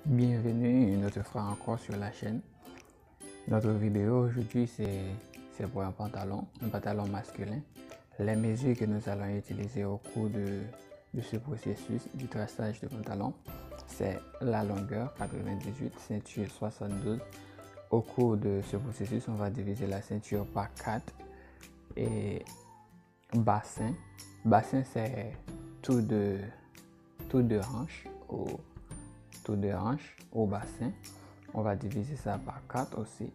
Bienvenue une autre fois encore sur la chaîne. Notre vidéo aujourd'hui c'est pour un pantalon masculin. Les mesures que nous allons utiliser au cours de ce processus du traçage de pantalon, c'est la longueur 98, ceinture 72. Au cours de ce processus, on va diviser la ceinture par 4 et bassin. Bassin c'est tout de hanches au bassin. On va diviser ça par 4 aussi.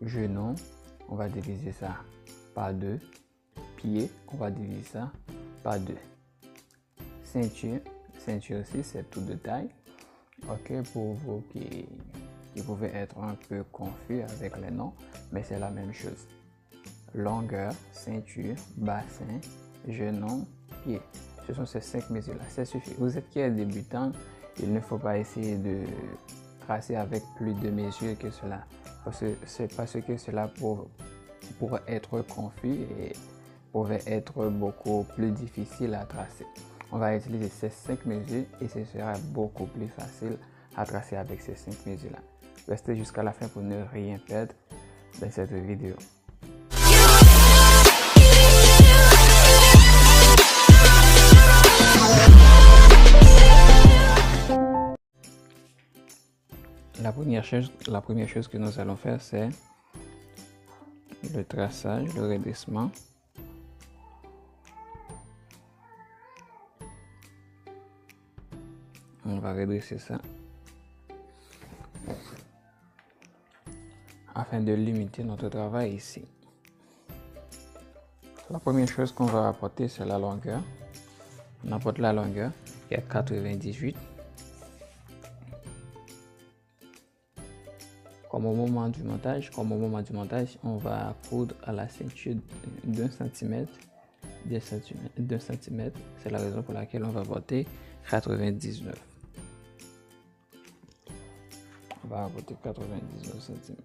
Genou, on va diviser ça par 2. Pied, on va diviser ça par 2. Ceinture aussi c'est tout de taille. Ok, pour vous qui pouvez être un peu confus avec les noms, mais c'est la même chose. Longueur, ceinture, bassin, genou, pied. Ce sont ces 5 mesures-là, ça suffit. Vous êtes qui est débutant, il ne faut pas essayer de tracer avec plus de mesures que cela. Parce que cela pourrait être confus et pourrait être beaucoup plus difficile à tracer. On va utiliser ces 5 mesures et ce sera beaucoup plus facile à tracer avec ces 5 mesures-là. Restez jusqu'à la fin pour ne rien perdre dans cette vidéo. La première chose que nous allons faire, c'est le traçage, le redressement. On va redresser ça afin de limiter notre travail ici. La première chose qu'on va apporter, c'est la longueur. On apporte la longueur qui est 98. Comme au moment du montage, on va coudre à la ceinture d'1 cm. C'est la raison pour laquelle on va apporter 99. On va apporter 99 cm.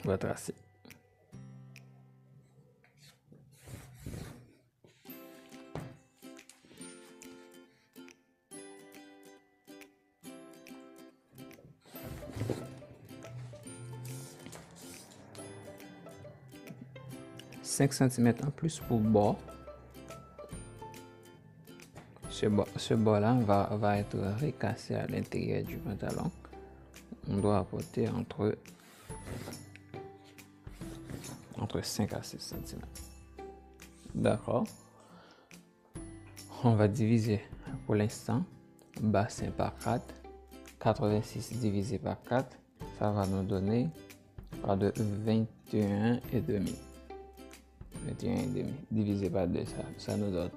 On va tracer. « 5 cm en plus pour bord. Ce bord-là va être recassé à l'intérieur du pantalon. On doit apporter entre 5 à 6 cm. D'accord. On va diviser pour l'instant bassin par 4. 86 divisé par 4, ça va nous donner pas de 21,5. 21,5 divisé par 2, ça nous donne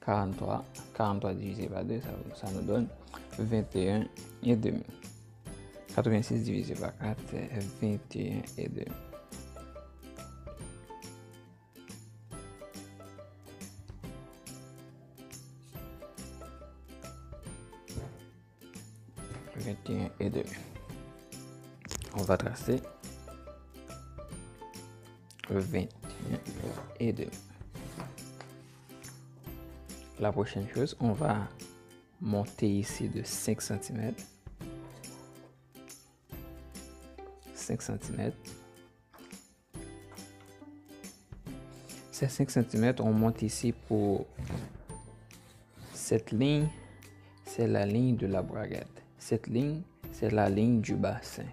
43. 43 divisé par 2, ça nous donne 21,5. 86 divisé par 4, c'est 21,5. On va tracer 21,5. La prochaine chose, on va monter ici de 5 cm. 5 cm. Ces 5 cm, on monte ici pour cette ligne, c'est la ligne de la braguette. Cette ligne, c'est la ligne du bassin.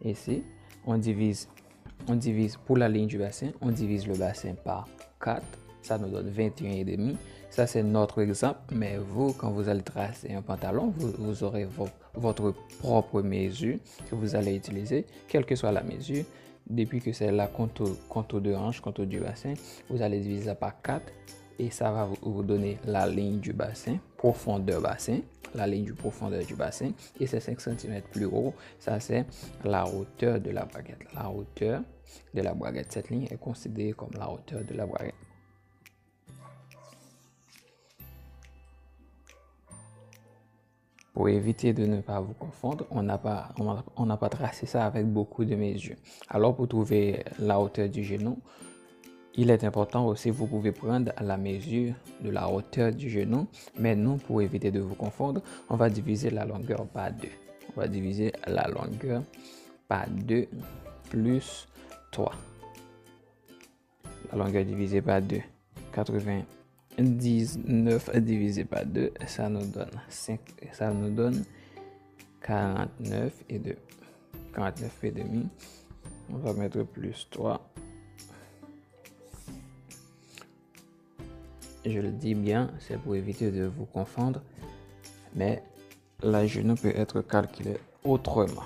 Ici, on divise pour la ligne du bassin, on divise le bassin par 4, ça nous donne 21,5. Ça, c'est notre exemple, mais vous, quand vous allez tracer un pantalon, vous aurez votre propre mesure que vous allez utiliser, quelle que soit la mesure. Depuis que c'est la contour de hanche, contour du bassin, vous allez diviser ça par 4 et ça va vous donner la ligne du bassin, profondeur bassin, la ligne du profondeur du bassin, et c'est 5 cm plus haut, ça c'est la hauteur de la braguette. La hauteur de la braguette, cette ligne est considérée comme la hauteur de la braguette. Pour éviter de ne pas vous confondre, on n'a pas tracé ça avec beaucoup de mesures. Alors pour trouver la hauteur du genou, il est important aussi, vous pouvez prendre la mesure de la hauteur du genou, mais nous, pour éviter de vous confondre, on va diviser la longueur par 2. On va diviser la longueur par 2 plus 3. La longueur divisée par 2, 99 divisé par 2, ça nous donne 49 et 2. 49 et demi. On va mettre plus 3. Je le dis bien, c'est pour éviter de vous confondre, mais le genou peut être calculé autrement.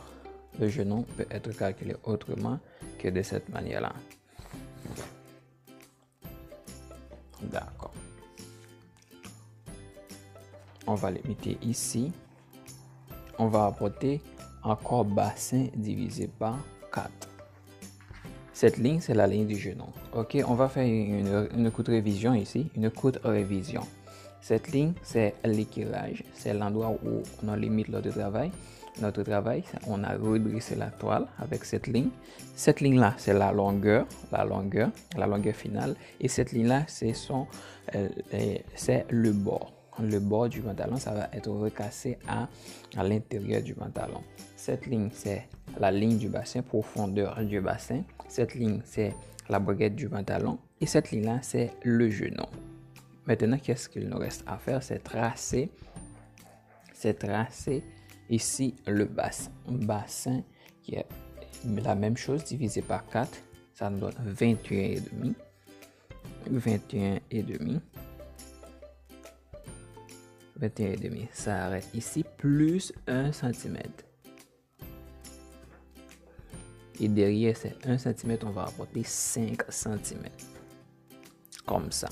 Le genou peut être calculé autrement que de cette manière-là. D'accord. On va limiter ici. On va apporter encore bassin divisé par 4. Cette ligne, c'est la ligne du genou. Ok, on va faire une courte révision ici, une courte révision. Cette ligne, c'est l'équilibrage, c'est l'endroit où on limite notre travail. Notre travail, on a redressé la toile avec cette ligne. Cette ligne-là, c'est la longueur finale. Et cette ligne-là, c'est le bord. Le bord du pantalon, ça va être recassé à l'intérieur du pantalon. Cette ligne, c'est la ligne du bassin, profondeur du bassin. Cette ligne, c'est la braguette du pantalon. Et cette ligne-là, c'est le genou. Maintenant, qu'est-ce qu'il nous reste à faire? C'est tracer ici le bassin. Bassin qui est la même chose divisé par 4. Ça nous donne 21,5. 21,5. 21,5. Ça arrête ici plus 1 cm. Et derrière ces 1 cm, on va apporter 5 cm. Comme ça.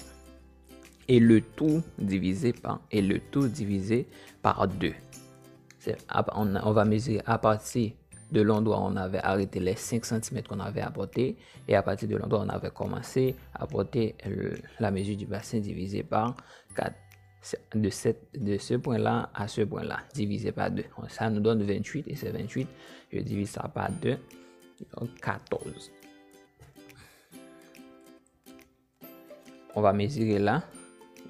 Et le tout divisé par 2. On va mesurer à partir de l'endroit où on avait arrêté les 5 cm qu'on avait apporté. Et à partir de l'endroit où on avait commencé à apporter la mesure du bassin divisé par 4. De ce point-là à ce point-là, divisé par 2. Ça nous donne 28 et c'est 28. Je divise ça par 2. Donc 14. On va mesurer là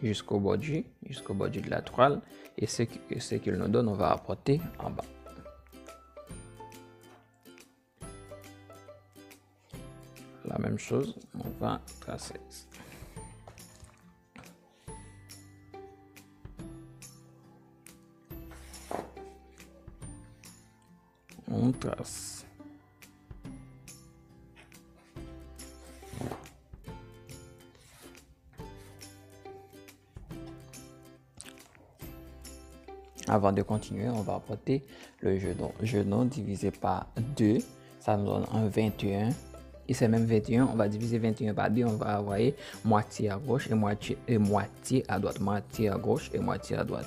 jusqu'au bord de la toile. Et ce qu'il nous donne, on va apporter en bas. La même chose, on va tracer. On trace. Avant de continuer, on va apporter le genou divisé par 2. Ça nous donne un 21. Et c'est même 21. On va diviser 21 par 2. On va avoir moitié à gauche et moitié à droite. Moitié à gauche et moitié à droite.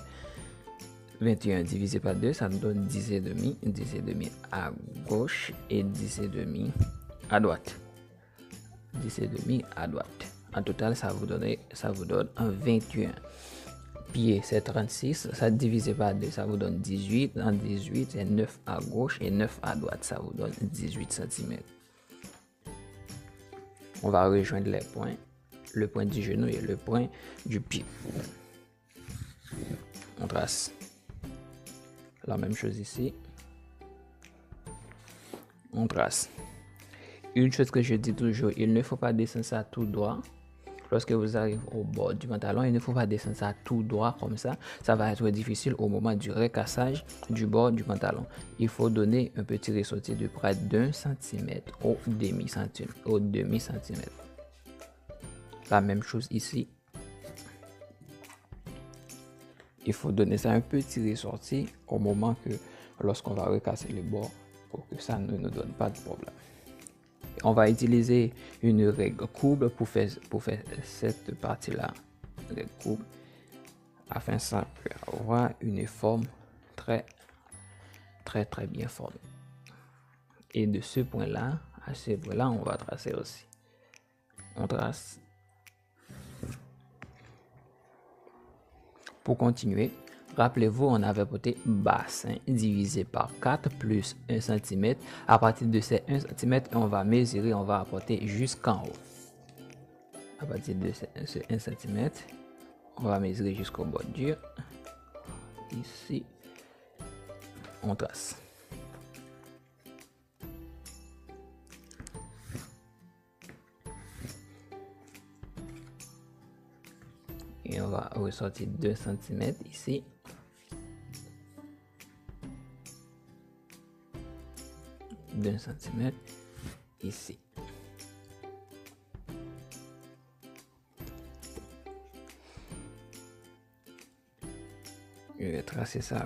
21 divisé par 2, ça nous donne 10,5. 10,5 à gauche et 10,5 à droite. 10,5 à droite. En total, ça vous donne un 21. Pied, c'est 36. Ça divisé par 2, ça vous donne 18. En 18, c'est 9 à gauche et 9 à droite. Ça vous donne 18 cm. On va rejoindre les points. Le point du genou et le point du pied. On trace. La même chose ici. On trace. Une chose que je dis toujours, il ne faut pas descendre ça tout droit. Lorsque vous arrivez au bord du pantalon, il ne faut pas descendre ça tout droit comme ça. Ça va être difficile au moment du recassage du bord du pantalon. Il faut donner un petit ressorti de près d'1 cm au demi-centimètre. La même chose ici. Il faut donner ça un petit ressorti au moment lorsqu'on va recasser le bord pour que ça ne nous donne pas de problème. On va utiliser une règle courbe pour faire cette partie-là. Règle courbe. Afin que ça puisse avoir une forme très bien formée. Et de ce point-là à ce point-là, on va tracer aussi. On trace. Pour continuer, Rappelez-vous, on avait porté bassin divisé par 4 plus 1 cm. À partir de ces 1 cm, on va mesurer, on va apporter jusqu'en haut. À partir de ce 1 cm, on va mesurer jusqu'au bordure. Ici, on trace. Et on va ressortir 2 cm ici. D'un centimètre ici. Je vais tracer ça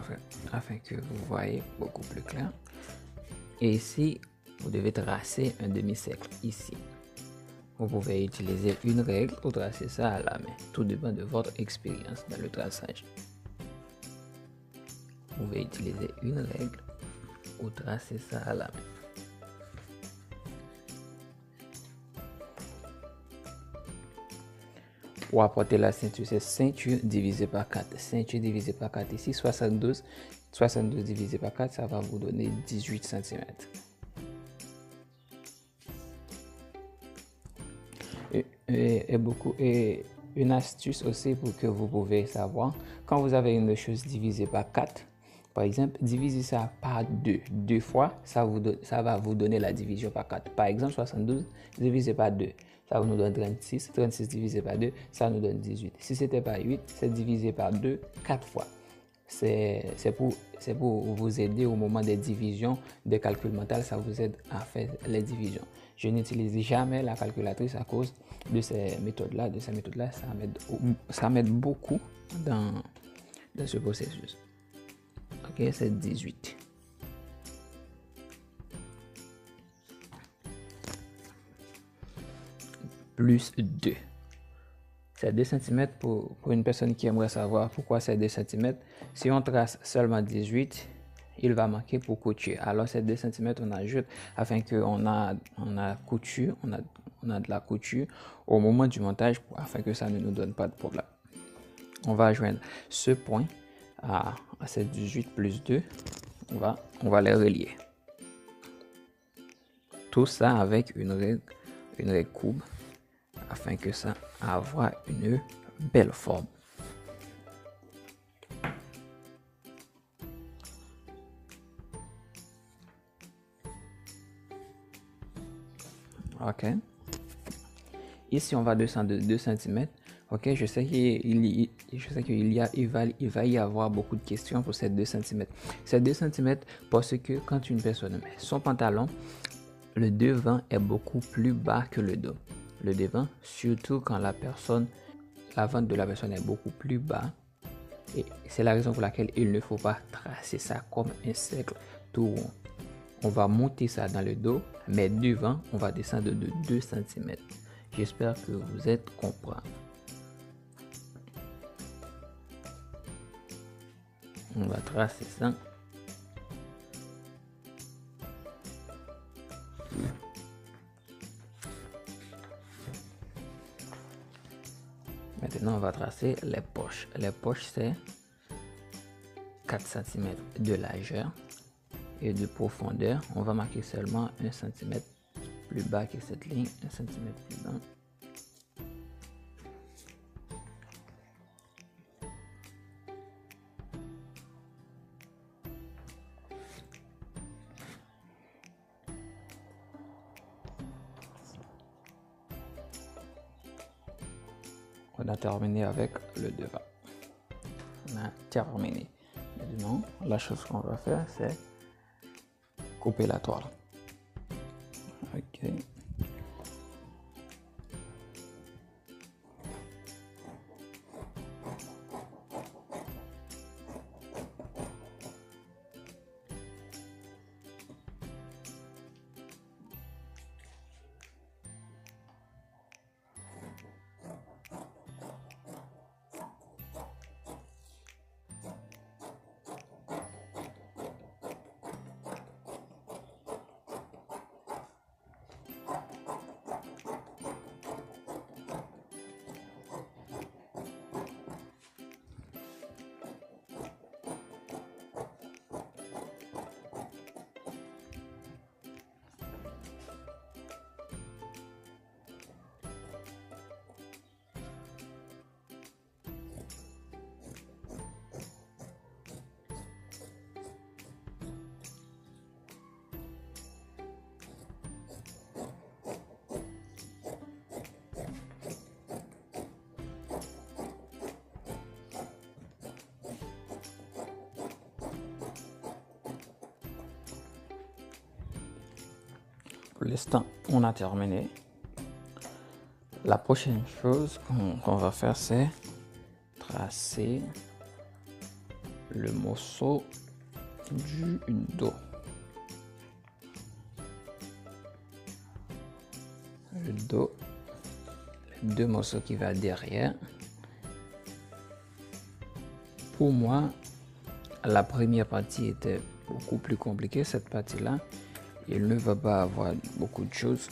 afin que vous voyez beaucoup plus clair. Et ici, vous devez tracer un demi-cercle ici. Vous pouvez utiliser une règle pour tracer ça à la main. Tout dépend de votre expérience dans le traçage. Vous pouvez utiliser une règle pour tracer ça à la main. Pour apporter la ceinture, c'est ceinture divisé par 4. Ceinture divisé par 4 ici, 72. 72 divisé par 4, ça va vous donner 18 cm. Et une astuce aussi pour que vous pouvez savoir, quand vous avez une chose divisée par 4, par exemple, divisez ça par 2. Deux fois, ça va vous donner la division par 4. Par exemple, 72 divisé par 2. Ça nous donne 36. 36 divisé par 2, ça nous donne 18. Si c'était par 8, c'est divisé par 2 4 fois. C'est pour vous aider au moment des divisions, des calculs mentaux, ça vous aide à faire les divisions. Je n'utilise jamais la calculatrice à cause de ces méthodes-là. Ça m'aide beaucoup dans ce processus. Ok, c'est 18. Plus 2. C'est 2 cm pour une personne qui aimerait savoir pourquoi c'est 2 cm. Si on trace seulement 18, il va manquer pour couture. Alors c'est 2 cm, on ajoute afin qu'on a couture, on a de la couture au moment du montage afin que ça ne nous donne pas de problème. On va joindre ce point à ces 18 plus 2. On va les relier. Tout ça avec une règle courbe afin que ça avoir une belle forme. Ok. Ici, on va descendre de 2 cm. Ok, je sais qu'il va y avoir beaucoup de questions pour ces 2 cm. Ces 2 cm parce que quand une personne met son pantalon, le devant est beaucoup plus bas que le dos. Le devant, surtout quand l'avant de la personne est beaucoup plus bas. Et c'est la raison pour laquelle il ne faut pas tracer ça comme un cercle tout rond. On va monter ça dans le dos, mais devant, on va descendre de 2 cm. J'espère que vous êtes compris. On va tracer ça. Maintenant, on va tracer les poches. Les poches, c'est 4 cm de largeur et de profondeur. On va marquer seulement 1 cm plus bas que cette ligne, 1 cm plus bas. On a terminé avec le devant. On a terminé. Maintenant, la chose qu'on va faire, c'est couper la toile. Ok. Pour l'instant, on a terminé. La prochaine chose qu'on va faire, c'est tracer le morceau du dos. Le dos, les deux morceaux qui vont derrière. Pour moi, la première partie était beaucoup plus compliquée. Cette partie-là, il ne va pas avoir beaucoup de choses.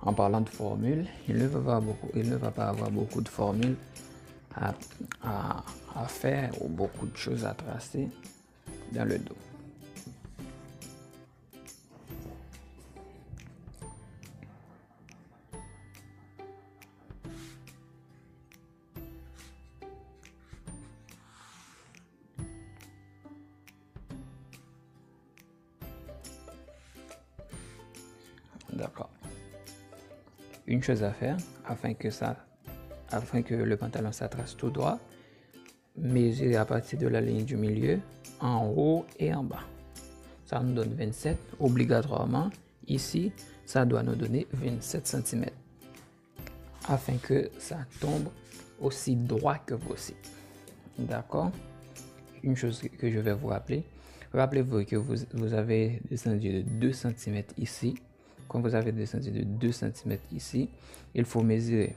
En parlant de formules, il ne va pas avoir beaucoup de formules à faire ou beaucoup de choses à tracer dans le dos. D'accord. Une chose à faire afin que le pantalon ça trace tout droit, mesurer à partir de la ligne du milieu, en haut et en bas. Ça nous donne 27. Obligatoirement, ici, ça doit nous donner 27 cm. Afin que ça tombe aussi droit que possible. D'accord? Une chose que je vais vous rappeler. Rappelez-vous que vous avez descendu de 2 cm ici. Quand vous avez descendu de 2 cm ici, il faut mesurer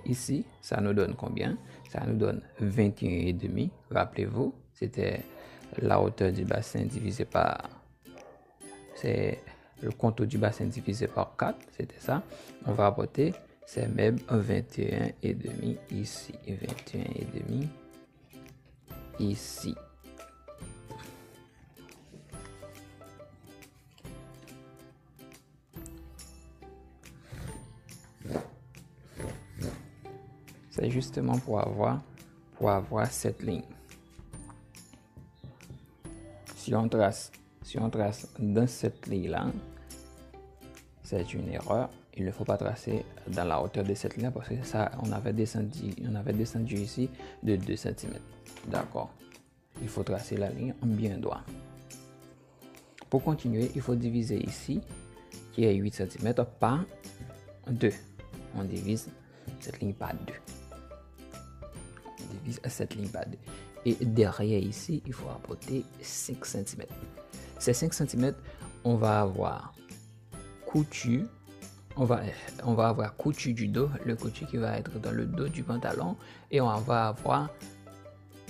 ici. Ça nous donne combien? Ça nous donne 21,5. Rappelez-vous, c'était la hauteur du bassin divisé par... C'est le contour du bassin divisé par 4. C'était ça. On va apporter ces mêmes 21,5 ici. 21,5 ici. C'est justement pour avoir cette ligne. Si on trace dans cette ligne-là, c'est une erreur. Il ne faut pas tracer dans la hauteur de cette ligne parce que ça, on avait descendu ici de 2 cm. D'accord. Il faut tracer la ligne en bien droit. Pour continuer, il faut diviser ici, qui est 8 cm, par 2. On divise cette ligne par 2. Divise cette ligne par 2. Et derrière ici, il faut apporter 5 cm. Ces 5 cm, on va avoir couture. On va avoir couture du dos, le couture qui va être dans le dos du pantalon. Et on va avoir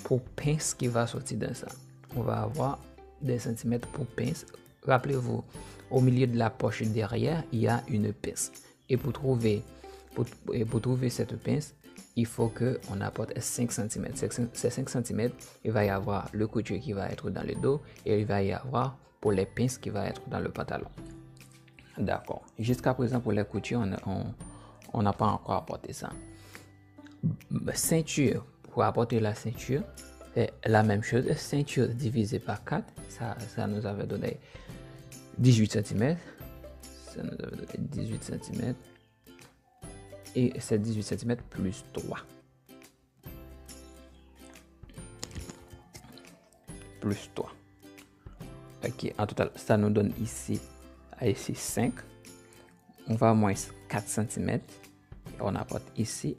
pour pince qui va sortir dans ça. On va avoir des centimètres pour pince. Rappelez-vous, au milieu de la poche derrière, il y a une pince. Et pour trouver cette pince, il faut qu'on apporte 5 cm. Ces 5 cm, il va y avoir le couture qui va être dans le dos et il va y avoir pour les pinces qui va être dans le pantalon. D'accord. Jusqu'à présent, pour les coutures, on n'a pas encore apporté ça. Ceinture, pour apporter la ceinture, c'est la même chose. Ceinture divisée par 4, ça nous avait donné 18 cm. Ça nous avait donné 18 cm. Et c'est 18 cm plus 3. Plus 3. Ok, en total, ça nous donne ici 5. On va moins 4 cm. On apporte ici.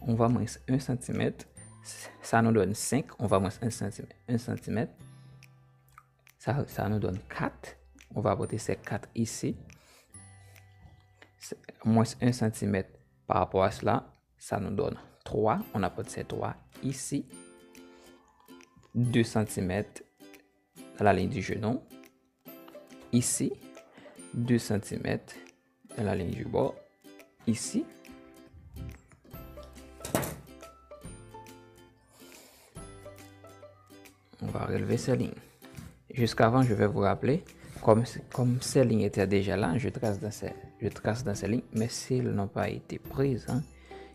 On va moins 1 cm. Ça nous donne 5. On va moins 1 cm. Ça nous donne 4. On va apporter ces 4 ici. Moins 1 cm. Par rapport à cela, ça nous donne 3. On apporte ces 3 ici. 2 cm à la ligne du genou. Ici, 2 cm à la ligne du bord. Ici. On va relever ces lignes. Jusqu'avant, je vais vous rappeler, comme ces lignes étaient déjà là, je trace dans ces lignes, mais s'ils n'ont pas été prises,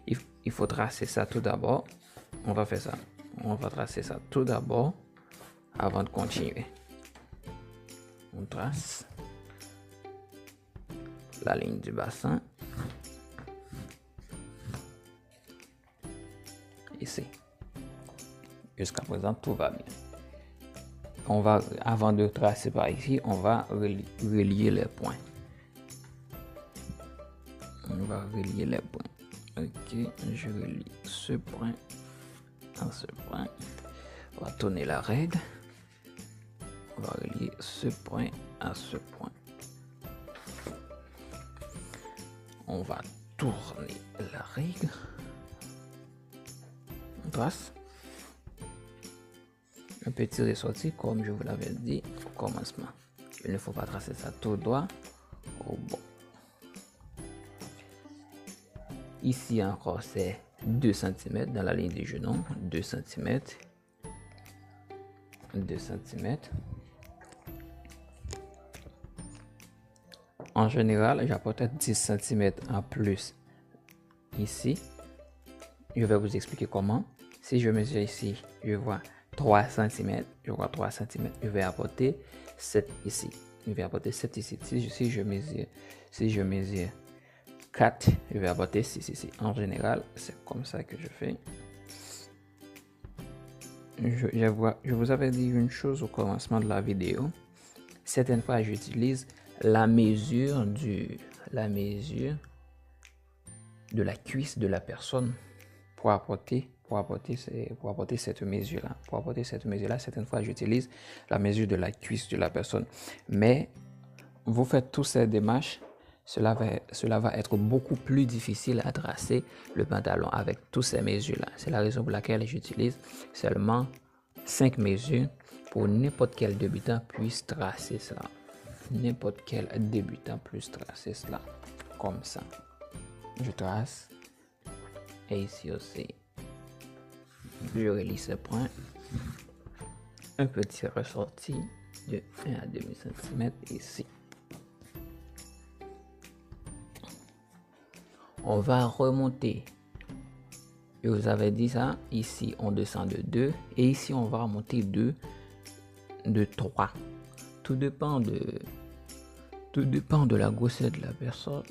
il faut tracer ça tout d'abord. On va faire ça. On va tracer ça tout d'abord avant de continuer. On trace la ligne du bassin. Ici. Jusqu'à présent, tout va bien. avant de tracer par ici, on va relier les points. On va relier les points. Ok, je relie ce point à ce point. On va tourner la règle. On va relier ce point à ce point. On va tourner la règle. On trace. Un petit ressorti, comme je vous l'avais dit au commencement. Il ne faut pas tracer ça tout droit au bon. Ici encore, c'est 2 cm dans la ligne du genou. 2 cm. 2 cm. En général, j'apporte 10 cm en plus ici. Je vais vous expliquer comment. Si je mesure ici, je vois 3 cm. Je vois 3 cm. Je vais apporter 7 ici. Je vais apporter 7 ici. Si je mesure 4, je vais apporter 6 ici. En général, c'est comme ça que je fais. Je vous avais dit une chose au commencement de la vidéo. Certaines fois, j'utilise la mesure de la cuisse de la personne pour apporter cette mesure-là. Pour apporter cette mesure-là, certaines fois, j'utilise la mesure de la cuisse de la personne. Mais vous faites toutes ces démarches, cela va être beaucoup plus difficile à tracer le pantalon avec toutes ces mesures-là. C'est la raison pour laquelle j'utilise seulement 5 mesures pour n'importe quel débutant puisse tracer cela. N'importe quel débutant puisse tracer cela comme ça. Je trace et ici aussi je relie ce point. Un petit ressorti de 1 à demi cm ici. On va remonter. Je vous avais dit ça. Ici, on descend de 2. Et ici, on va remonter de 3. Tout dépend de la grosseur de la personne.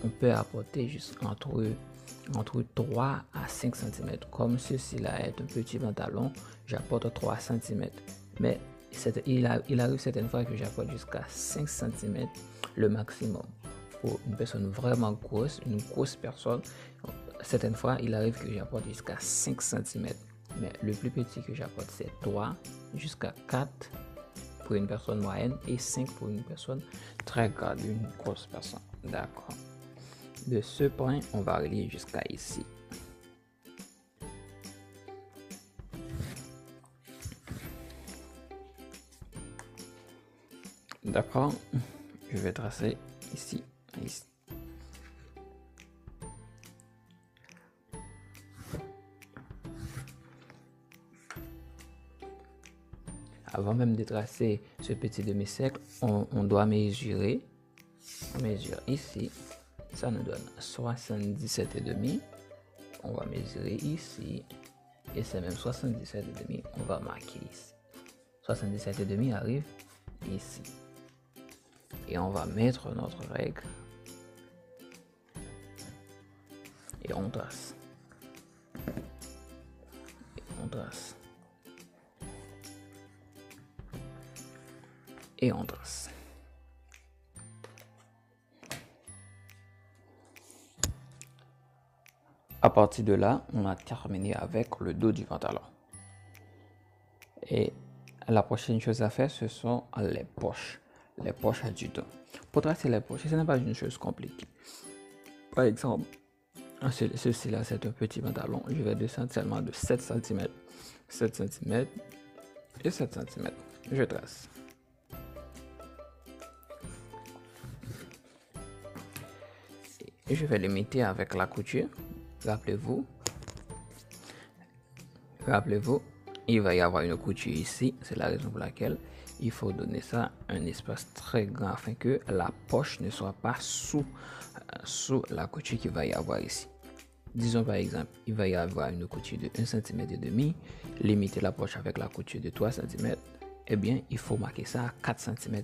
On peut apporter juste entre 3 à 5 cm. Comme ceci là est un petit pantalon, j'apporte 3 cm. Mais il arrive certaines fois que j'apporte jusqu'à 5 cm le maximum. Pour une personne vraiment grosse, une grosse personne, certaines fois il arrive que j'apporte jusqu'à 5 cm. Mais le plus petit que j'apporte c'est 3 jusqu'à 4 pour une personne moyenne et 5 pour une personne très grande, une grosse personne. D'accord. De ce point, on va relier jusqu'à ici. D'accord. Je vais tracer ici. Ici. Avant même de tracer ce petit demi-cercle, on doit mesurer. On mesure ici. Ça nous donne 77,5. On va mesurer ici. Et c'est même 77,5. On va marquer ici. 77,5 arrive ici. Et on va mettre notre règle. Et on trace. Et on trace. Et on trace. À partir de là, on a terminé avec le dos du pantalon. Et la prochaine chose à faire, ce sont les poches du dos. Pour tracer les poches, ce n'est pas une chose compliquée. Par exemple, ceci là, c'est un petit pantalon. Je vais descendre seulement de 7 cm. 7 cm et 7 cm. Je trace. Et je vais limiter avec la couture. Rappelez-vous, il va y avoir une couture ici. C'est la raison pour laquelle il faut donner ça un espace très grand afin que la poche ne soit pas sous la couture qu'il va y avoir ici. Disons par exemple, il va y avoir une couture de 1,5 cm. Limiter la poche avec la couture de 3 cm. Eh bien, il faut marquer ça à 4 cm.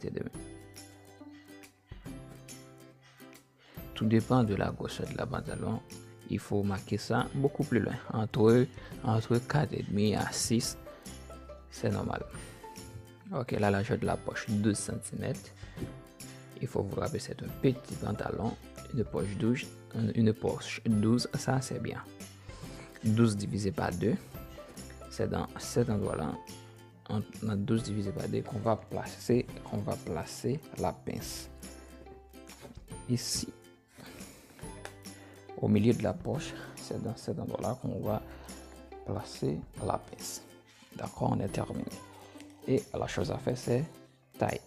Tout dépend de la grosseur de la pantalon. Il faut marquer ça beaucoup plus loin, entre 4,5 à 6, c'est normal. Ok, la largeur de la poche 12 cm. Il faut vous rappeler, c'est un petit pantalon, une poche 12, ça c'est bien. 12 divisé par 2, c'est dans cet endroit-là, en 12 divisé par 2 qu'on va placer la pince. Ici, au milieu de la poche, c'est dans cet endroit-là qu'on va placer la pince. D'accord, on est terminé. Et la chose à faire, c'est taille.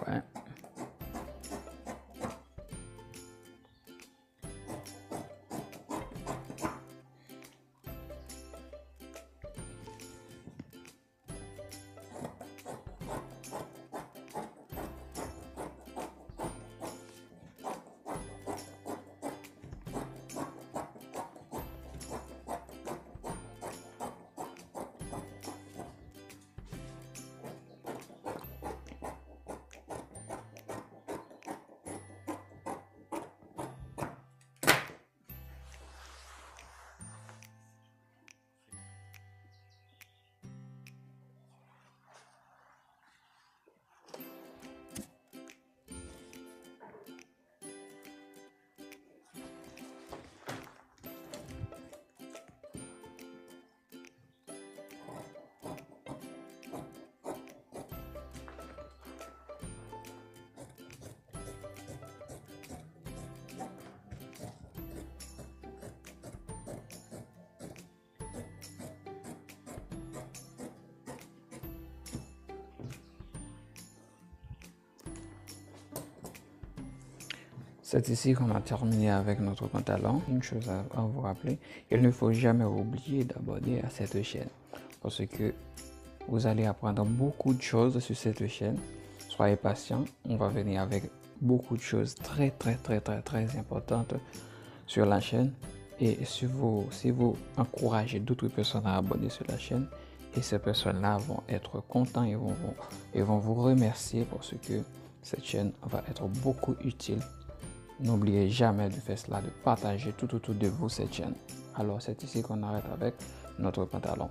Ouais. C'est ici qu'on a terminé avec notre pantalon. Une chose à vous rappeler, il ne faut jamais oublier d'abonner à cette chaîne parce que vous allez apprendre beaucoup de choses sur cette chaîne. Soyez patient, on va venir avec beaucoup de choses très importantes sur la chaîne. Et si vous encouragez d'autres personnes à abonner sur la chaîne, et ces personnes-là vont être contents et vont vous remercier parce que cette chaîne va être beaucoup utile. N'oubliez jamais de faire cela, de partager tout autour de vous cette chaîne. Alors c'est ici qu'on arrête avec notre pantalon.